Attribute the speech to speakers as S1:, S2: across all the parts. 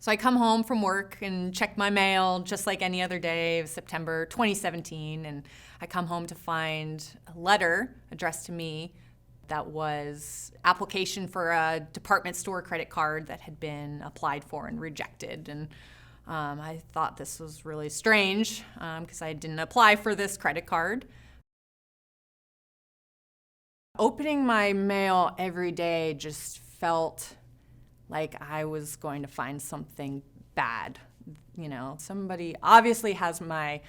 S1: So I come home from work and check my mail just like any other day of September 2017, and I come home to find a letter addressed to me that was application for a department store credit card that had been applied for and rejected. And I thought this was really strange because I didn't apply for this credit card. Opening my mail every day just felt like I was going to find something bad. You know, somebody obviously has my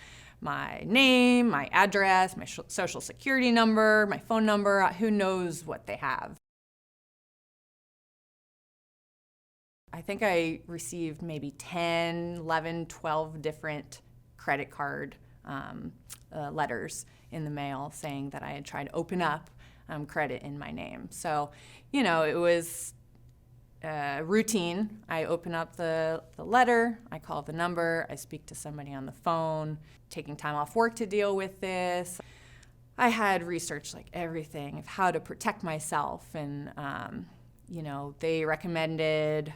S1: name, my address, my social security number, my phone number, who knows what they have. I think I received maybe 10, 11, 12 different credit card letters in the mail saying that I had tried to open up credit in my name. So, you know, it was routine. I open up the letter, I call the number, I speak to somebody on the phone, taking time off work to deal with this. I had researched like everything of how to protect myself, and you know, they recommended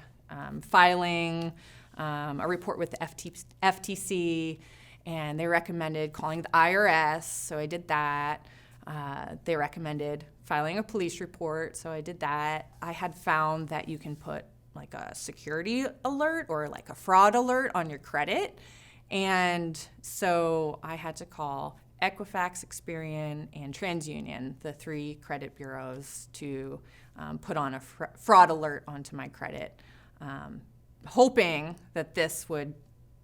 S1: filing a report with the FTC, and they recommended calling the IRS, so I did that. They recommended filing a police report, so I did that. I had found that you can put like a security alert or like a fraud alert on your credit, and so I had to call Equifax, Experian, and TransUnion, the 3 credit bureaus, to put on a fraud alert onto my credit, hoping that this would,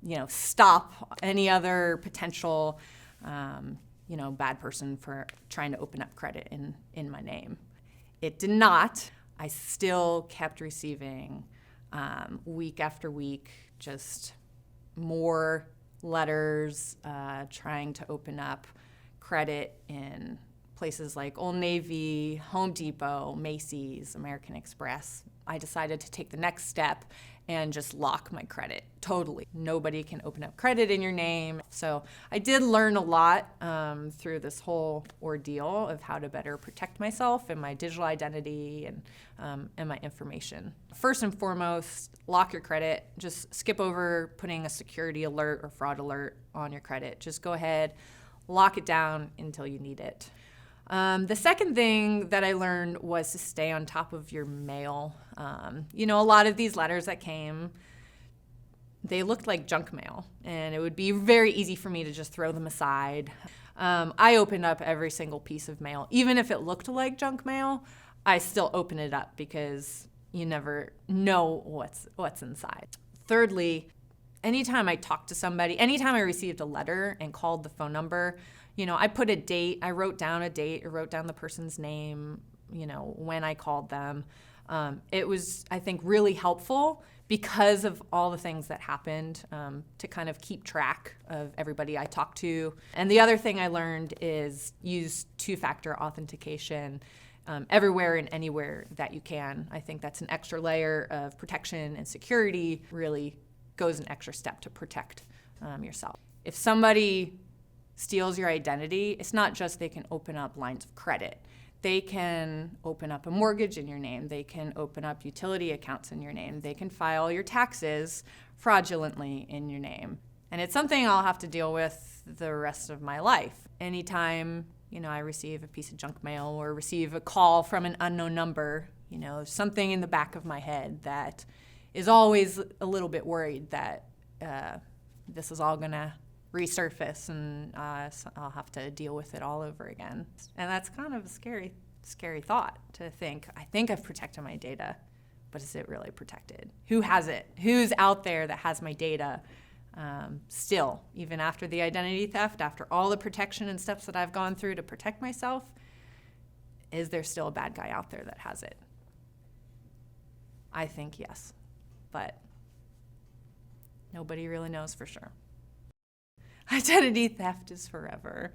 S1: you know, stop any other potential you know, bad person for trying to open up credit in my name. It did not. I still kept receiving week after week just more letters trying to open up credit in places like Old Navy, Home Depot, Macy's, American Express. I decided to take the next step and just lock my credit totally. Nobody can open up credit in your name. So I did learn a lot through this whole ordeal of how to better protect myself and my digital identity and my information. First and foremost, lock your credit. Just skip over putting a security alert or fraud alert on your credit. Just go ahead, lock it down until you need it. The second thing that I learned was to stay on top of your mail. You know, a lot of these letters that came, they looked like junk mail, and it would be very easy for me to just throw them aside. I opened up every single piece of mail. Even if it looked like junk mail, I still open it up because you never know what's inside. Thirdly, anytime I talked to somebody, anytime I received a letter and called the phone number, you know, I put a date, I wrote down a date, I wrote down the person's name, you know, when I called them. It was, I think, really helpful because of all the things that happened to kind of keep track of everybody I talked to. And the other thing I learned is use 2-factor authentication everywhere and anywhere that you can. I think that's an extra layer of protection and security, really goes an extra step to protect yourself. If somebody steals your identity, it's not just they can open up lines of credit. They can open up a mortgage in your name. They can open up utility accounts in your name. They can file your taxes fraudulently in your name. And it's something I'll have to deal with the rest of my life. Anytime, you know, I receive a piece of junk mail or receive a call from an unknown number, you know, something in the back of my head that is always a little bit worried that this is all gonna resurface and I'll have to deal with it all over again. And that's kind of a scary thought to think, I think I've protected my data, but is it really protected? Who has it? Who's out there that has my data still, even after the identity theft, after all the protection and steps that I've gone through to protect myself? Is there still a bad guy out there that has it? I think yes, but nobody really knows for sure. Identity theft is forever.